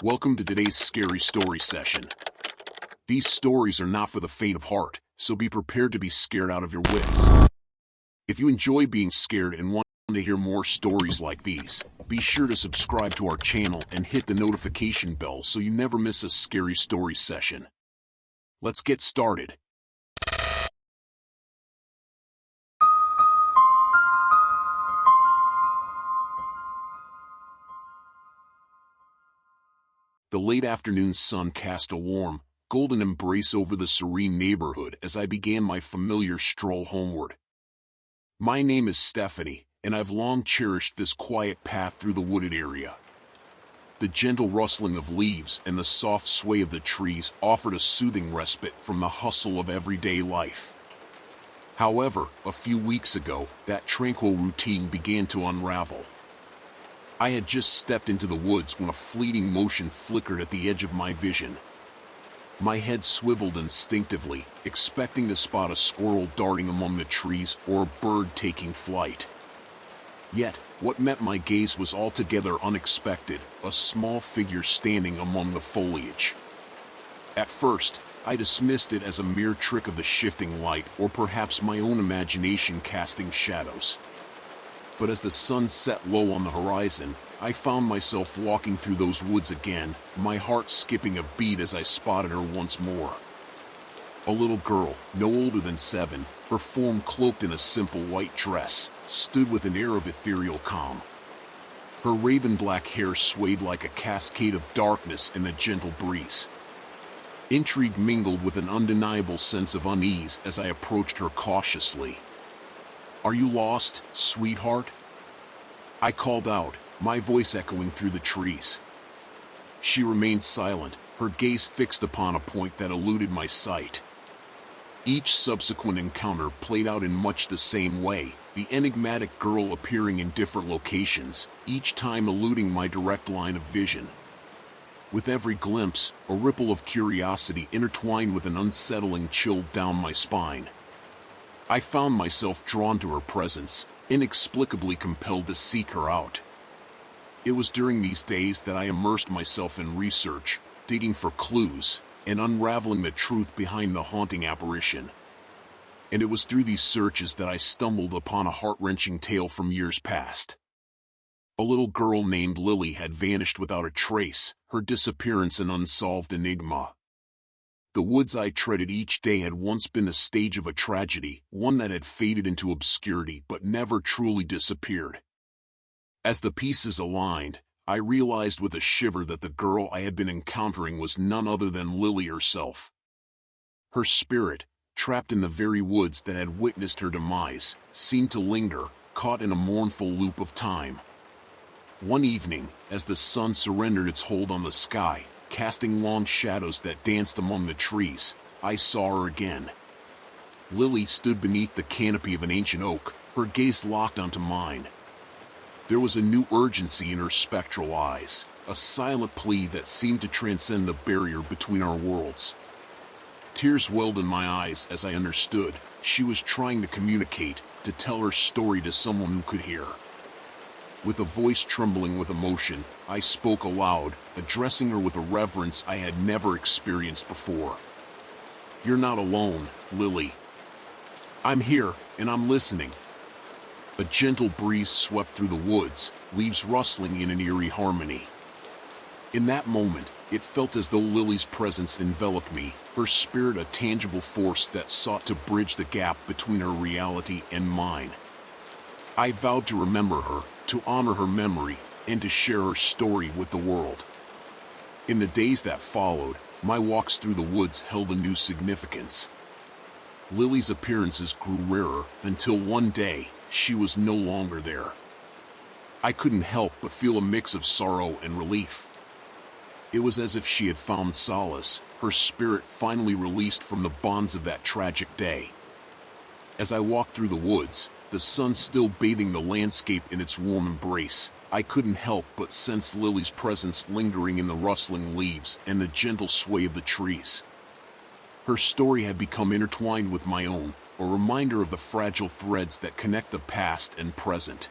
Welcome to today's scary story session. These stories are not for the faint of heart, so be prepared to be scared out of your wits. If you enjoy being scared and want to hear more stories like these, be sure to subscribe to our channel and hit the notification bell so you never miss a scary story session. Let's get started. The late afternoon sun cast a warm, golden embrace over the serene neighborhood as I began my familiar stroll homeward. My name is Stephanie, and I've long cherished this quiet path through the wooded area. The gentle rustling of leaves and the soft sway of the trees offered a soothing respite from the hustle of everyday life. However, a few weeks ago, that tranquil routine began to unravel. I had just stepped into the woods when a fleeting motion flickered at the edge of my vision. My head swiveled instinctively, expecting to spot a squirrel darting among the trees or a bird taking flight. Yet, what met my gaze was altogether unexpected, a small figure standing among the foliage. At first, I dismissed it as a mere trick of the shifting light or perhaps my own imagination casting shadows. But as the sun set low on the horizon, I found myself walking through those woods again, my heart skipping a beat as I spotted her once more. A little girl, no older than 7, her form cloaked in a simple white dress, stood with an air of ethereal calm. Her raven-black hair swayed like a cascade of darkness in the gentle breeze. Intrigue mingled with an undeniable sense of unease as I approached her cautiously. "Are you lost, sweetheart?" I called out, my voice echoing through the trees. She remained silent, her gaze fixed upon a point that eluded my sight. Each subsequent encounter played out in much the same way, the enigmatic girl appearing in different locations, each time eluding my direct line of vision. With every glimpse, a ripple of curiosity intertwined with an unsettling chill down my spine. I found myself drawn to her presence, inexplicably compelled to seek her out. It was during these days that I immersed myself in research, digging for clues, and unraveling the truth behind the haunting apparition. And it was through these searches that I stumbled upon a heart-wrenching tale from years past. A little girl named Lily had vanished without a trace, her disappearance an unsolved enigma. The woods I treaded each day had once been the stage of a tragedy, one that had faded into obscurity but never truly disappeared. As the pieces aligned, I realized with a shiver that the girl I had been encountering was none other than Lily herself. Her spirit, trapped in the very woods that had witnessed her demise, seemed to linger, caught in a mournful loop of time. One evening, as the sun surrendered its hold on the sky, casting long shadows that danced among the trees, I saw her again. Lily stood beneath the canopy of an ancient oak, her gaze locked onto mine. There was a new urgency in her spectral eyes, a silent plea that seemed to transcend the barrier between our worlds. Tears welled in my eyes as I understood she was trying to communicate, to tell her story to someone who could hear. With a voice trembling with emotion, I spoke aloud, addressing her with a reverence I had never experienced before. "You're not alone, Lily. I'm here, and I'm listening." A gentle breeze swept through the woods, leaves rustling in an eerie harmony. In that moment, it felt as though Lily's presence enveloped me, her spirit a tangible force that sought to bridge the gap between her reality and mine. I vowed to remember her, to honor her memory, and to share her story with the world. In the days that followed, my walks through the woods held a new significance. Lily's appearances grew rarer, until one day, she was no longer there. I couldn't help but feel a mix of sorrow and relief. It was as if she had found solace, her spirit finally released from the bonds of that tragic day. As I walked through the woods, the sun still bathing the landscape in its warm embrace, I couldn't help but sense Lily's presence lingering in the rustling leaves and the gentle sway of the trees. Her story had become intertwined with my own, a reminder of the fragile threads that connect the past and present.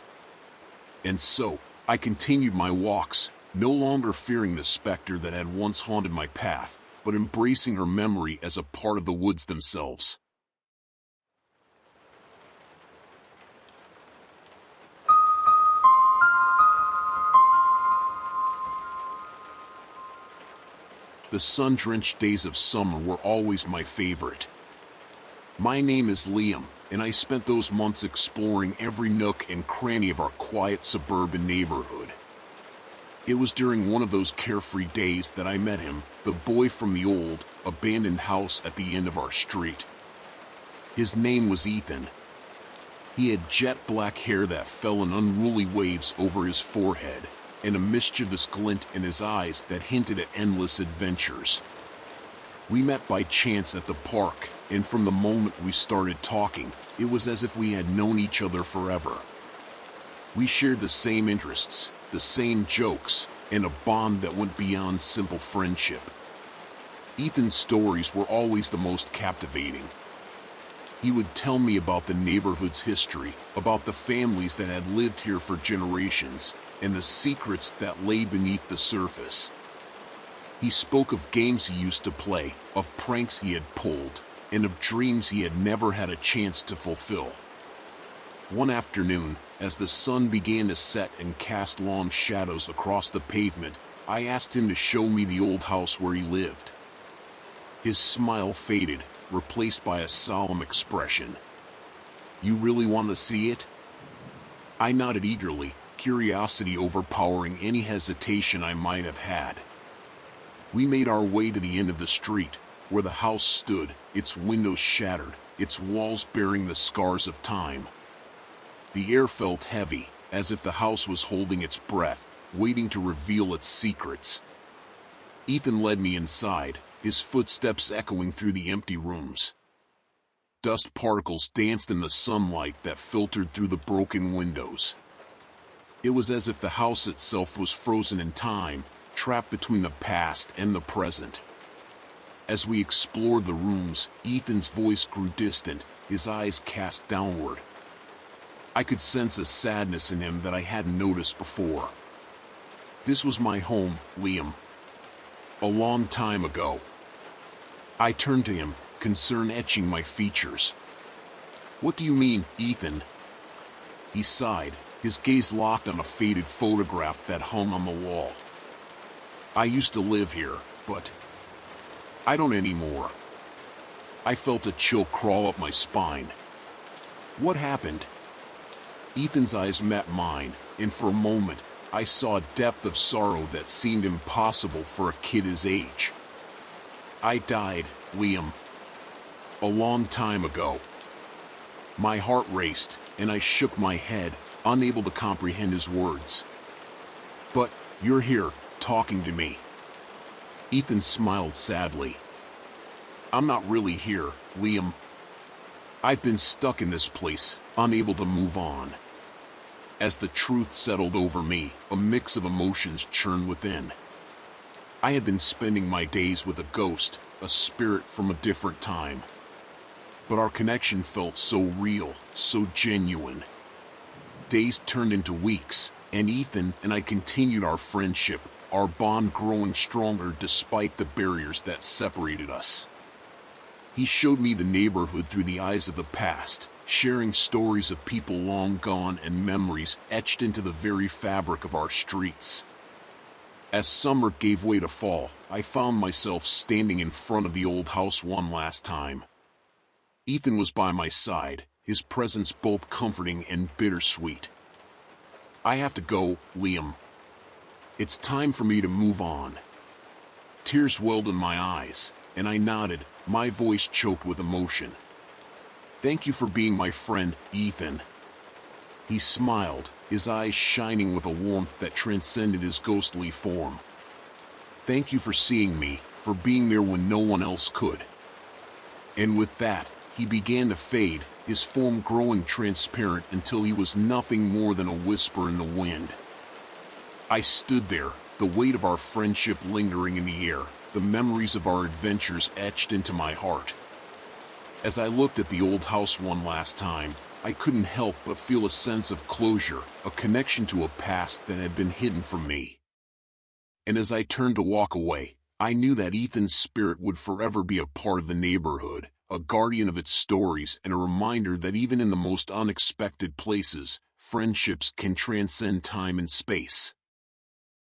And so, I continued my walks, no longer fearing the specter that had once haunted my path, but embracing her memory as a part of the woods themselves. The sun-drenched days of summer were always my favorite. My name is Liam, and I spent those months exploring every nook and cranny of our quiet suburban neighborhood. It was during one of those carefree days that I met him, the boy from the old, abandoned house at the end of our street. His name was Ethan. He had jet black hair that fell in unruly waves over his forehead, and a mischievous glint in his eyes that hinted at endless adventures. We met by chance at the park, and from the moment we started talking, it was as if we had known each other forever. We shared the same interests, the same jokes, and a bond that went beyond simple friendship. Ethan's stories were always the most captivating. He would tell me about the neighborhood's history, about the families that had lived here for generations, and the secrets that lay beneath the surface. He spoke of games he used to play, of pranks he had pulled, and of dreams he had never had a chance to fulfill. One afternoon, as the sun began to set and cast long shadows across the pavement, I asked him to show me the old house where he lived. His smile faded, replaced by a solemn expression. "You really want to see it?" I nodded eagerly, curiosity overpowering any hesitation I might have had. We made our way to the end of the street, where the house stood, its windows shattered, its walls bearing the scars of time. The air felt heavy, as if the house was holding its breath, waiting to reveal its secrets. Ethan led me inside, his footsteps echoing through the empty rooms. Dust particles danced in the sunlight that filtered through the broken windows. It was as if the house itself was frozen in time, trapped between the past and the present. As we explored the rooms, Ethan's voice grew distant, his eyes cast downward. I could sense a sadness in him that I hadn't noticed before. "This was my home, Liam. A long time ago." I turned to him, concern etching my features. "What do you mean, Ethan?" He sighed, his gaze locked on a faded photograph that hung on the wall. "I used to live here, but I don't anymore." I felt a chill crawl up my spine. "What happened?" Ethan's eyes met mine, and for a moment, I saw a depth of sorrow that seemed impossible for a kid his age. "I died, Liam. A long time ago." My heart raced, and I shook my head, unable to comprehend his words. "But you're here, talking to me." Ethan smiled sadly. "I'm not really here, Liam. I've been stuck in this place, unable to move on." As the truth settled over me, a mix of emotions churned within. I had been spending my days with a ghost, a spirit from a different time. But our connection felt so real, so genuine. Days turned into weeks, and Ethan and I continued our friendship, our bond growing stronger despite the barriers that separated us. He showed me the neighborhood through the eyes of the past, sharing stories of people long gone and memories etched into the very fabric of our streets. As summer gave way to fall, I found myself standing in front of the old house one last time. Ethan was by my side, his presence both comforting and bittersweet. "I have to go, Liam. It's time for me to move on." Tears welled in my eyes, and I nodded, my voice choked with emotion. "Thank you for being my friend, Ethan." He smiled, his eyes shining with a warmth that transcended his ghostly form. "Thank you for seeing me, for being there when no one else could." And with that, he began to fade, his form growing transparent until he was nothing more than a whisper in the wind. I stood there, the weight of our friendship lingering in the air, the memories of our adventures etched into my heart. As I looked at the old house one last time, I couldn't help but feel a sense of closure, a connection to a past that had been hidden from me. And as I turned to walk away, I knew that Ethan's spirit would forever be a part of the neighborhood, a guardian of its stories and a reminder that even in the most unexpected places, friendships can transcend time and space.